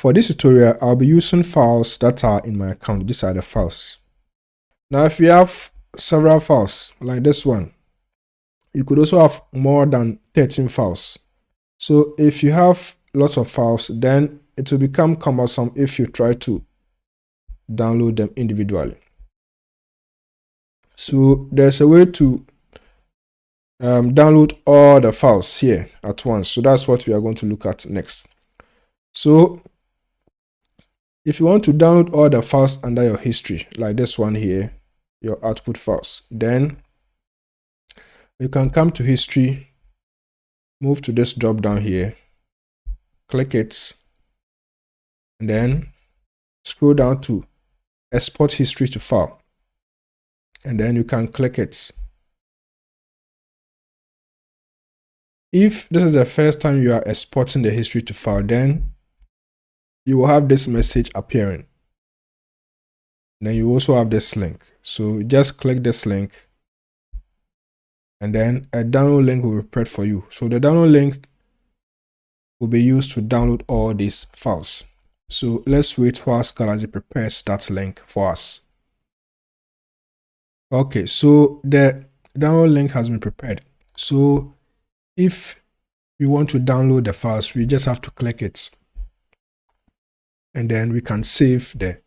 For this tutorial, I'll be using files that are in my account. These are the files. Now, if you have several files like this one, you could also have more than 13 files. So if you have lots of files, then it will become cumbersome if you try to download them individually. So there's a way to download all the files here at once. So that's what we are going to look at next. So if you want to download all the files under your history, like this one here, your output files, then you can come to history, move to this drop down here, click it, and then scroll down to export history to file, and then you can click it. If this is the first time you are exporting the history to file, then you will have this message appearing. Then you also have this link. So just click this link, and then a download link will be prepared for you. So the download link will be used to download all these files. So let's wait while Scalazy prepares that link for us. Okay, so the download link has been prepared. So if we want to download the files, we just have to click it, and then we can save the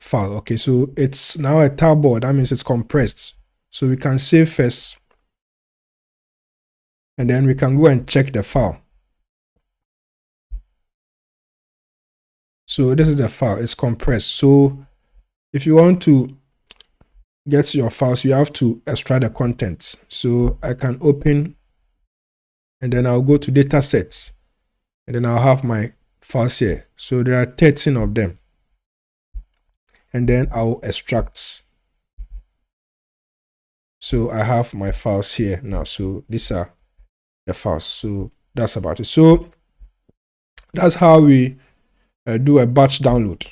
file. Okay, so it's now a tarball. That means it's compressed. So we can save first, and then we can go and check the file. So this is the file. It's compressed. So if you want to get your files, you have to extract the contents. So I can open, and then I'll go to Datasets, and then I'll have my files here. So there are 13 of them, and then I'll extract. So I have my files here now. So these are the files. So that's about it. So that's how we do a batch download.